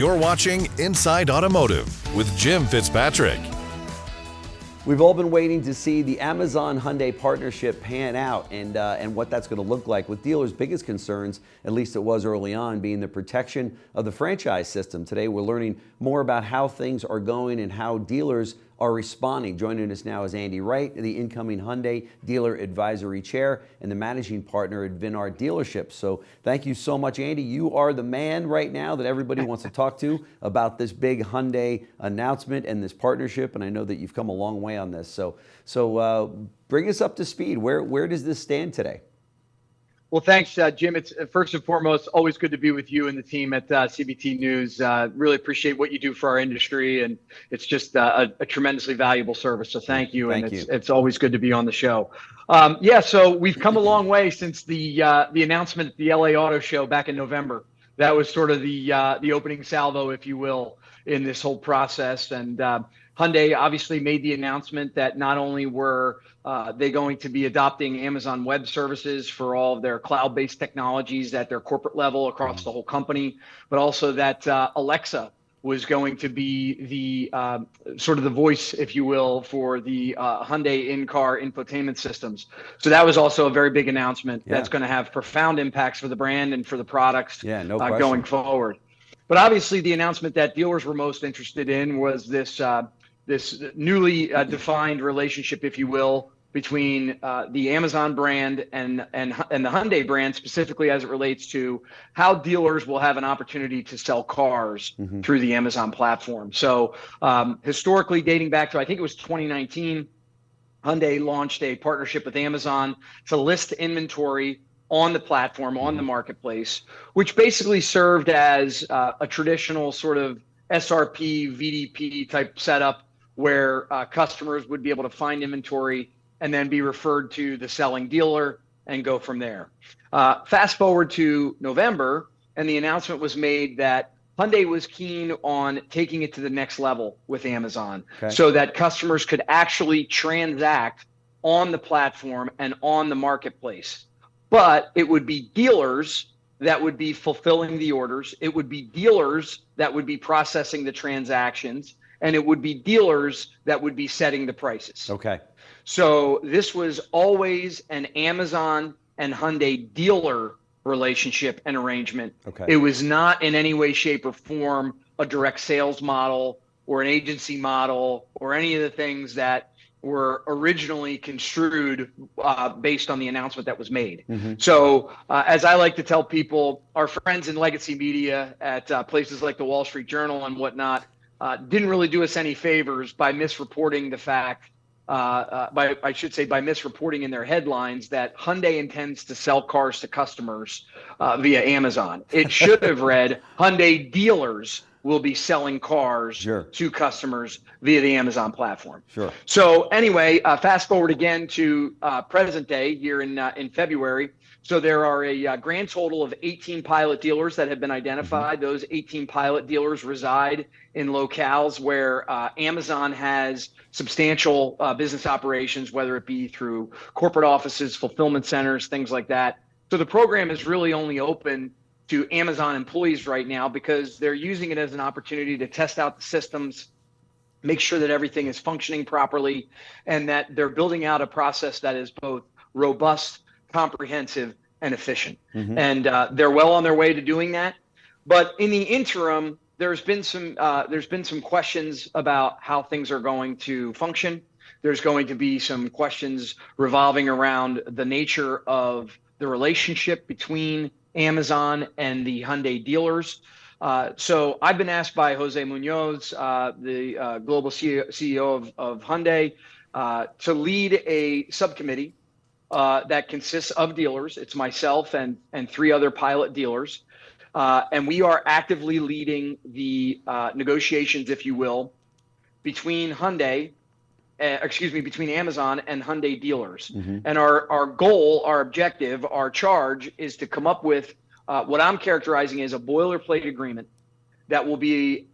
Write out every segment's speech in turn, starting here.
You're watching Inside Automotive with Jim Fitzpatrick. We've all been waiting to see the Amazon Hyundai partnership pan out and what that's going to look like, with dealers' biggest concerns, at least it was early on, being the protection of the franchise system. Today we're learning more about how things are going and how dealers are responding. Joining us now is Andy Wright, the incoming Hyundai Dealer Advisory Chair and the managing partner at Vinart Dealerships. So thank you so much, Andy. You are the man right now that everybody wants to talk to about this big Hyundai announcement and this partnership, and I know that you've come a long way on this. So bring us up to speed. Where does this stand today? Well, thanks, Jim. It's first and foremost always good to be with you and the team at CBT News. Really appreciate what you do for our industry, and it's just a tremendously valuable service. So thank you, and it's always good to be on the show. So we've come a long way since the announcement at the LA Auto Show back in November. That was sort of the opening salvo, if you will, in this whole process. And Hyundai obviously made the announcement that not only were they going to be adopting Amazon Web Services for all of their cloud-based technologies at their corporate level across the whole company, but also that Alexa was going to be the sort of the voice, if you will, for the Hyundai in-car infotainment systems. So that was also a very big announcement that's going to have profound impacts for the brand and for the products going forward. But obviously, the announcement that dealers were most interested in was this this newly defined relationship, if you will, between the Amazon brand and the Hyundai brand, specifically as it relates to how dealers will have an opportunity to sell cars through the Amazon platform. So historically, dating back to, I think it was 2019, Hyundai launched a partnership with Amazon to list inventory on the platform, on the marketplace, which basically served as a traditional sort of SRP, VDP type setup where customers would be able to find inventory and then be referred to the selling dealer and go from there. Fast forward to November, and the announcement was made that Hyundai was keen on taking it to the next level with Amazon so that customers could actually transact on the platform and on the marketplace. But it would be dealers that would be fulfilling the orders. It would be dealers that would be processing the transactions, and it would be dealers that would be setting the prices. Okay. So this was always an Amazon and Hyundai dealer relationship and arrangement. Okay. It was not in any way, shape, or form a direct sales model or an agency model or any of the things that were originally construed based on the announcement that was made. So as I like to tell people, our friends in legacy media at places like the Wall Street Journal and whatnot didn't really do us any favors by misreporting the fact, by misreporting in their headlines that Hyundai intends to sell cars to customers via Amazon. It should have read Hyundai dealers will be selling cars to customers via the Amazon platform. So anyway, fast forward again to present day here in February. So there are a grand total of 18 pilot dealers that have been identified. Those 18 pilot dealers reside in locales where Amazon has substantial business operations, whether it be through corporate offices, fulfillment centers, things like that. So the program is really only open to Amazon employees right now because they're using it as an opportunity to test out the systems, make sure that everything is functioning properly, and that they're building out a process that is both robust, comprehensive, and efficient. And they're well on their way to doing that. But in the interim, there's been some questions about how things are going to function. There's going to be some questions revolving around the nature of the relationship between Amazon and the Hyundai dealers. So I've been asked by Jose Munoz, the global CEO of Hyundai, to lead a subcommittee that consists of dealers. It's myself and 3 other pilot dealers. And we are actively leading the negotiations, if you will, between between Amazon and Hyundai dealers. And our goal, our objective, our charge is to come up with what I'm characterizing as a boilerplate agreement that will be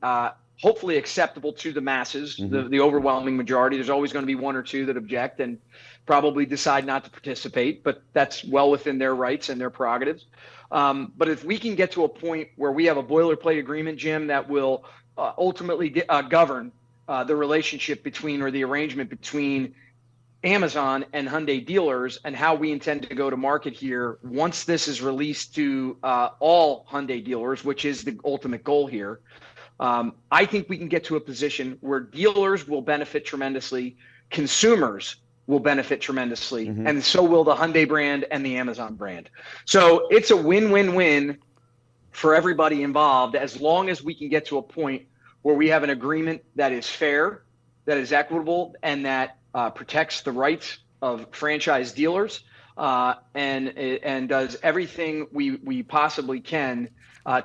hopefully acceptable to the masses, the overwhelming majority. There's always going to be 1 or 2 that object and probably decide not to participate, but that's well within their rights and their prerogatives. But if we can get to a point where we have a boilerplate agreement, Jim, that will ultimately govern the relationship between, or the arrangement between, Amazon and Hyundai dealers, and how we intend to go to market here once this is released to all Hyundai dealers, which is the ultimate goal here. I think we can get to a position where dealers will benefit tremendously, consumers will benefit tremendously, and so will the Hyundai brand and the Amazon brand. So it's a win-win-win for everybody involved, as long as we can get to a point where we have an agreement that is fair, that is equitable, and that protects the rights of franchise dealers, and does everything we possibly can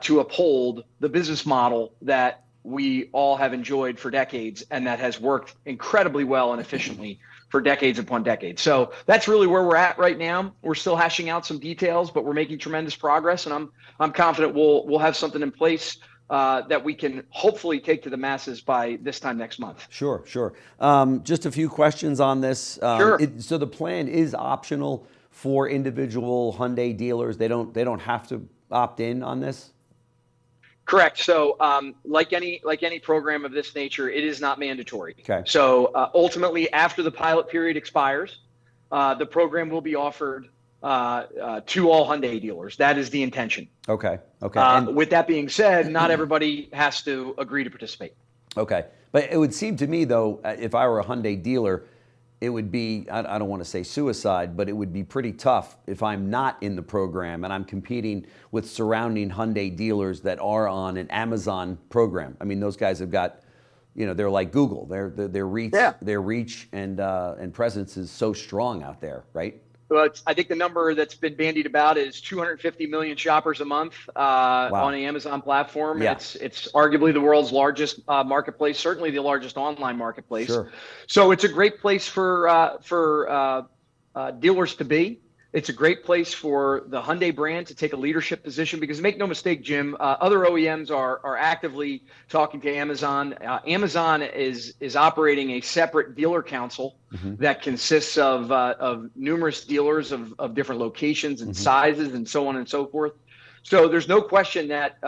to uphold the business model that we all have enjoyed for decades, and that has worked incredibly well and efficiently for decades upon decades. So that's really where we're at right now. We're still hashing out some details, but we're making tremendous progress, and I'm confident we'll have something in place that we can hopefully take to the masses by this time next month. Sure. Just a few questions on this. Sure. So the plan is optional for individual Hyundai dealers. They don't have to opt in on this. Correct. So, like any program of this nature, it is not mandatory. Okay. So ultimately, after the pilot period expires, the program will be offered to all Hyundai dealers. That is the intention. Okay. With that being said, not everybody has to agree to participate. Okay. But it would seem to me, though, if I were a Hyundai dealer, it would be, I don't want to say suicide, but it would be pretty tough if I'm not in the program and I'm competing with surrounding Hyundai dealers that are on an Amazon program. I mean, those guys have got, they're like Google. Their reach and presence is so strong out there, right? Well, I think the number that's been bandied about is 250 million shoppers a month on the Amazon platform. Yeah. It's arguably the world's largest marketplace, certainly the largest online marketplace. Sure. So it's a great place for dealers to be. It's a great place for the Hyundai brand to take a leadership position, because make no mistake, Jim, other OEMs are actively talking to Amazon. Amazon is operating a separate dealer council that consists of numerous dealers of different locations and sizes and so on and so forth. So there's no question that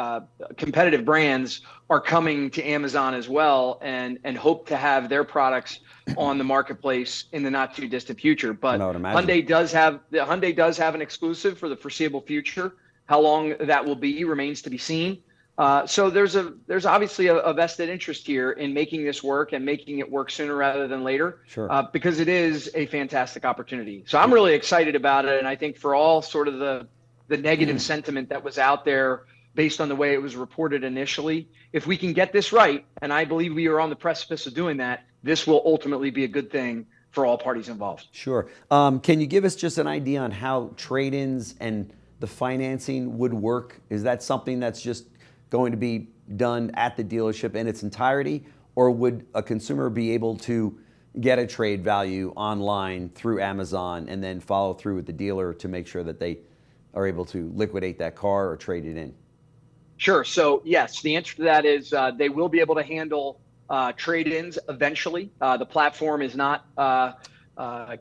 competitive brands are coming to Amazon as well, and hope to have their products on the marketplace in the not too distant future. But Hyundai does have an exclusive for the foreseeable future. How long that will be remains to be seen. So there's obviously a vested interest here in making this work, and making it work sooner rather than later. Sure. Because it is a fantastic opportunity. So I'm really excited about it, and I think for all sort of the negative sentiment that was out there based on the way it was reported initially, if we can get this right, and I believe we are on the precipice of doing that, this will ultimately be a good thing for all parties involved. Sure. Can you give us just an idea on how trade-ins and the financing would work? Is that something that's just going to be done at the dealership in its entirety, or would a consumer be able to get a trade value online through Amazon and then follow through with the dealer to make sure that they are able to liquidate that car or trade it in? Sure. So yes, the answer to that is they will be able to handle trade-ins eventually. The platform is not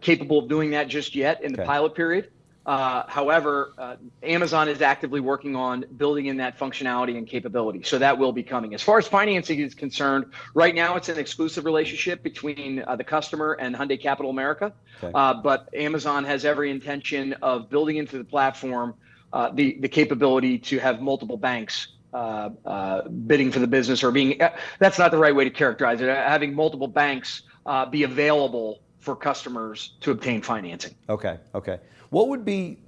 capable of doing that just yet in the pilot period. However, Amazon is actively working on building in that functionality and capability. So that will be coming. As far as financing is concerned, right now it's an exclusive relationship between the customer and Hyundai Capital America. But Amazon has every intention of building into the platform the capability to have multiple banks bidding for the business, or being, that's not the right way to characterize it, having multiple banks be available for customers to obtain financing. Okay. What would be,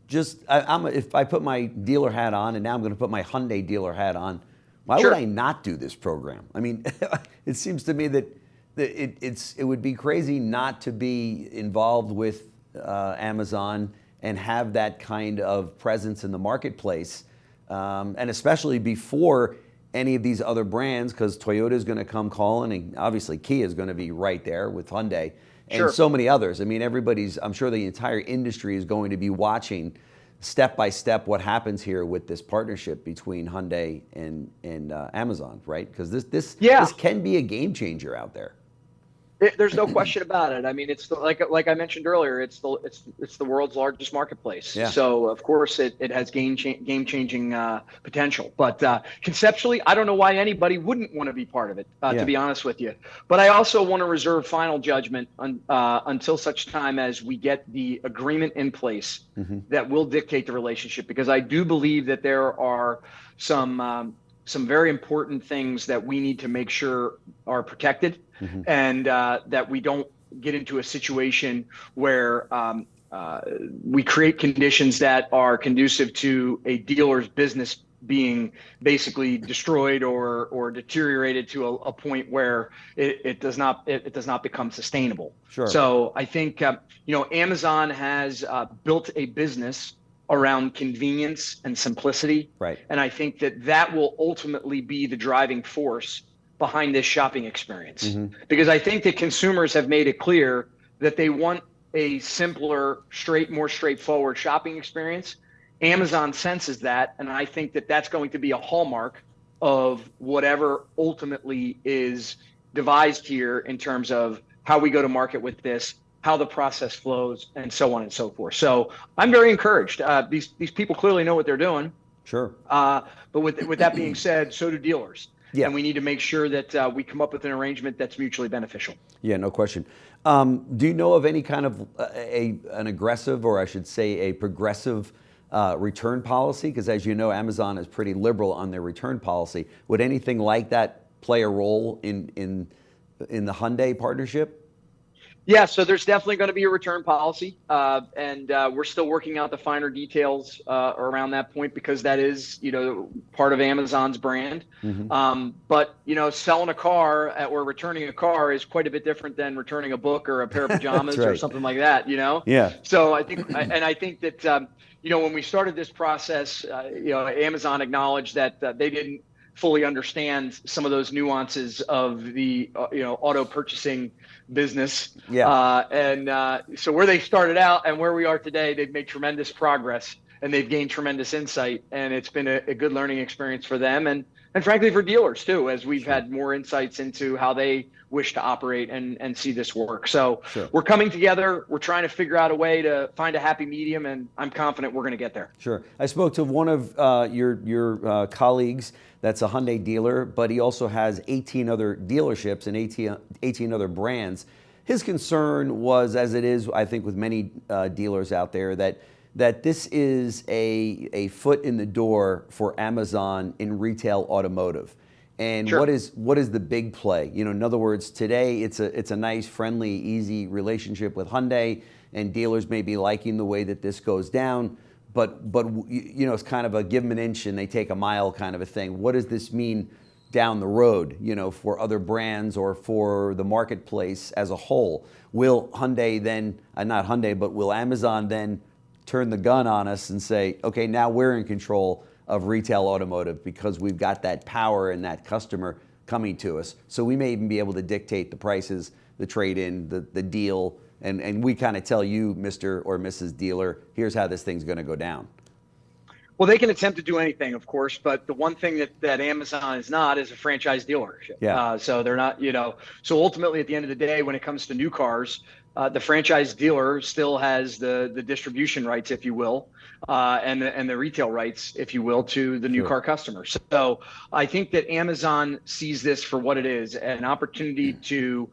just, if I put my dealer hat on, and now I'm going to put my Hyundai dealer hat on, why would I not do this program? I mean, it seems to me that it would be crazy not to be involved with Amazon and have that kind of presence in the marketplace, and especially before any of these other brands, because Toyota is going to come calling, and obviously Kia is going to be right there with Hyundai. And so many others. I mean, I'm sure the entire industry is going to be watching step by step what happens here with this partnership between Hyundai and Amazon, right? Because this can be a game changer out there. There's no question about it. I mean, it's like I mentioned earlier, it's the world's largest marketplace. Yeah. So of course it has game changing potential. But conceptually, I don't know why anybody wouldn't want to be part of it. To be honest with you, but I also want to reserve final judgment until such time as we get the agreement in place that will dictate the relationship. Because I do believe that there are some very important things that we need to make sure are protected, and that we don't get into a situation where we create conditions that are conducive to a dealer's business being basically destroyed or deteriorated to a point where it does not become sustainable. Sure. So I think Amazon has built a business around convenience and simplicity. Right. And I think that will ultimately be the driving force behind this shopping experience. Because I think that consumers have made it clear that they want a simpler, more straightforward shopping experience. Amazon senses that, and I think that that's going to be a hallmark of whatever ultimately is devised here in terms of how we go to market with this, how the process flows, and so on and so forth. So I'm very encouraged. These people clearly know what they're doing. Sure. But with that being said, so do dealers. Yeah. And we need to make sure that we come up with an arrangement that's mutually beneficial. Yeah, no question. Do you know of any kind of an aggressive, or I should say a progressive return policy? Because as you know, Amazon is pretty liberal on their return policy. Would anything like that play a role in the Hyundai partnership? Yeah, so there's definitely going to be a return policy, and we're still working out the finer details around that point, because that is, part of Amazon's brand. But selling a car or returning a car is quite a bit different than returning a book or a pair of pajamas right. or something like that. Yeah. So I think that when we started this process, Amazon acknowledged that they didn't fully understand some of those nuances of the auto purchasing business. Yeah. So where they started out and where we are today, they've made tremendous progress and they've gained tremendous insight, and it's been a good learning experience for them and frankly for dealers too, as we've had more insights into how they wish to operate and see this work. So we're coming together. We're trying to figure out a way to find a happy medium, and I'm confident we're going to get there. Sure. I spoke to one of your colleagues that's a Hyundai dealer, but he also has 18 other dealerships and 18 other brands. His concern was, as it is, I think, with many dealers out there, that this is a foot in the door for Amazon in retail automotive. And what is the big play? In other words, today it's a nice, friendly, easy relationship with Hyundai, and dealers may be liking the way that this goes down. But it's kind of a give them an inch and they take a mile kind of a thing. What does this mean down the road, for other brands or for the marketplace as a whole? Will Hyundai then, not Hyundai, but will Amazon then turn the gun on us and say, okay, now we're in control of retail automotive because we've got that power and that customer coming to us? So we may even be able to dictate the prices, the trade-in, the deal, and we kind of tell you, Mr. or Mrs. Dealer, here's how this thing's going to go down. Well, they can attempt to do anything, of course, but the one thing that Amazon is not is a franchise dealership. Yeah. So they're not, so ultimately at the end of the day, when it comes to new cars, the franchise dealer still has the distribution rights, if you will, and the retail rights, if you will, to the new car customer. So I think that Amazon sees this for what it is, an opportunity to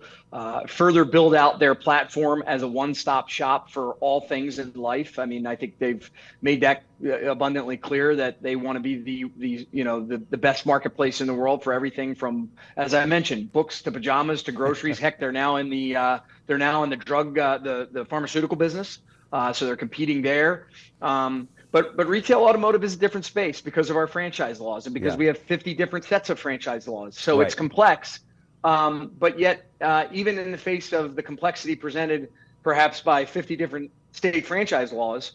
further build out their platform as a one-stop shop for all things in life. I mean, I think they've made that abundantly clear that they want to be the best marketplace in the world for everything from, as I mentioned, books to pajamas to groceries. Heck, they're now in the drug, the pharmaceutical business. So they're competing there. But retail automotive is a different space because of our franchise laws and because we have 50 different sets of franchise laws. So it's complex. But yet, even in the face of the complexity presented perhaps by 50 different state franchise laws,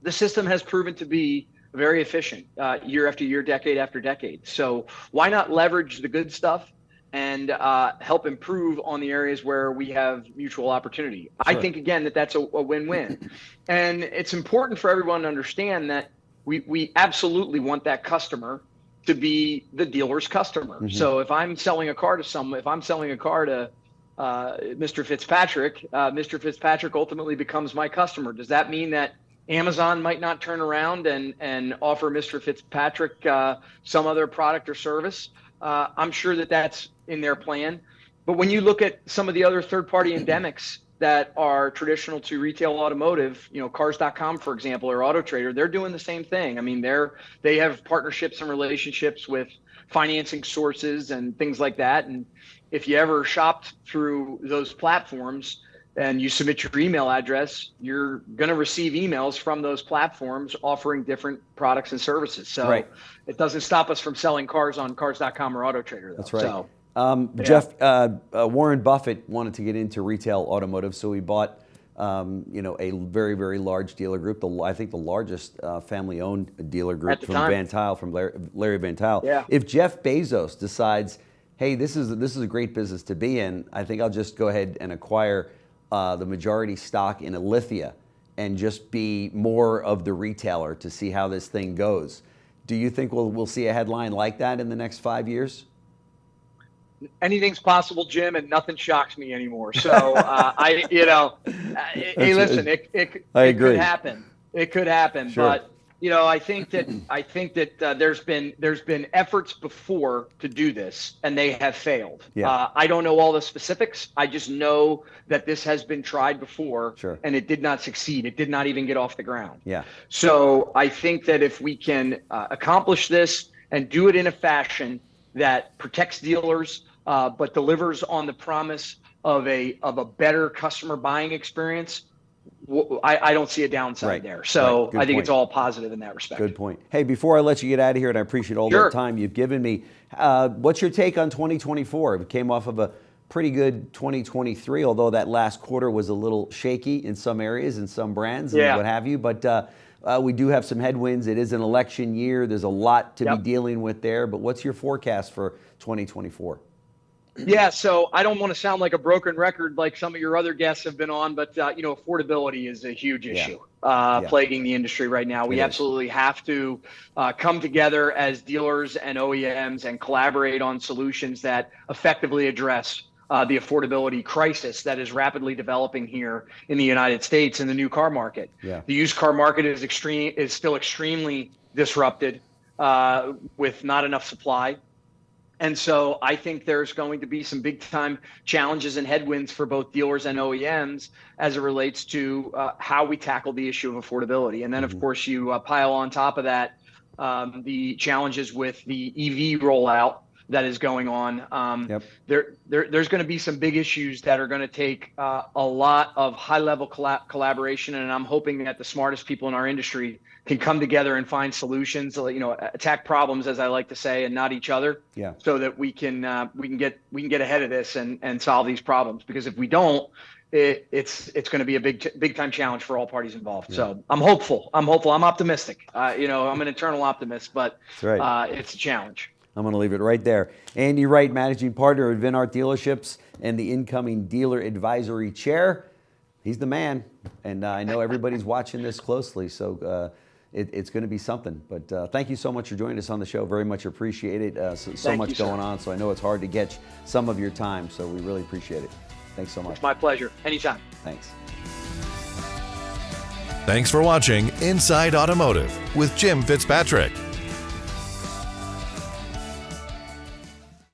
the system has proven to be very efficient year after year, decade after decade. So why not leverage the good stuff and help improve on the areas where we have mutual opportunity? Sure. I think, again, that's a win-win. And it's important for everyone to understand that we absolutely want that customer to be the dealer's customer. So if I'm selling a car to Mr. Fitzpatrick, Mr. Fitzpatrick ultimately becomes my customer. Does that mean that Amazon might not turn around and offer Mr. Fitzpatrick some other product or service? I'm sure that that's in their plan. But when you look at some of the other third-party endemics that are traditional to retail automotive, cars.com, for example, or Auto Trader, they're doing the same thing. I mean, they have partnerships and relationships with financing sources and things like that. And if you ever shopped through those platforms and you submit your email address, you're going to receive emails from those platforms offering different products and services. So right. It doesn't stop us from selling cars on cars.com or Auto Trader, though. That's right. So, yeah. Jeff, Warren Buffett wanted to get into retail automotive, so he bought a very, very large dealer group. I think the largest family-owned dealer group from Van Tuyl, from Larry Van Tuyl. Yeah. If Jeff Bezos decides, hey, this is a great business to be in, I think I'll just go ahead and acquire the majority stock in Alithia and just be more of the retailer to see how this thing goes. Do you think we'll see a headline like that in the next 5 years? Anything's possible, Jim, and nothing shocks me anymore. So hey, listen, it could happen. It could happen, sure. But I think that there's been efforts before to do this, and they have failed. Yeah. I don't know all the specifics. I just know that this has been tried before, sure. And it did not succeed. It did not even get off the ground. Yeah. So I think that if we can accomplish this and do it in a fashion that protects dealers, but delivers on the promise of a better customer buying experience, I don't see a downside there. So I think it's all positive in that respect. Good point. Hey, before I let you get out of here, and I appreciate all the time you've given me, what's your take on 2024? We came off of a pretty good 2023, although that last quarter was a little shaky in some areas and some brands and what have you. But we do have some headwinds. It is an election year. There's a lot to be dealing with there. But what's your forecast for 2024? Yeah, so I don't want to sound like a broken record like some of your other guests have been on, but affordability is a huge issue plaguing the industry right now. We absolutely have to come together as dealers and OEMs and collaborate on solutions that effectively address the affordability crisis that is rapidly developing here in the United States in the new car market. Yeah. The used car market is still extremely disrupted with not enough supply. And so I think there's going to be some big time challenges and headwinds for both dealers and OEMs as it relates to how we tackle the issue of affordability. And then, of course, you pile on top of that the challenges with the EV rollout that is going on. There's going to be some big issues that are going to take a lot of high level collaboration. And I'm hoping that the smartest people in our industry can come together and find solutions, attack problems, as I like to say, and not each other, so that we can get ahead of this and solve these problems. Because if we don't, it's going to be a big time challenge for all parties involved. So I'm hopeful. I'm optimistic. I'm an internal optimist, but it's a challenge. I'm going to leave it right there. Andy Wright, Managing Partner at Vinart Dealerships and the incoming Dealer Advisory Chair. He's the man, and I know everybody's watching this closely, so it's going to be something. But thank you so much for joining us on the show. Very much appreciate it. So much going on, so I know it's hard to get some of your time, so we really appreciate it. Thanks so much. It's my pleasure. Anytime. Thanks. Thanks for watching Inside Automotive with Jim Fitzpatrick.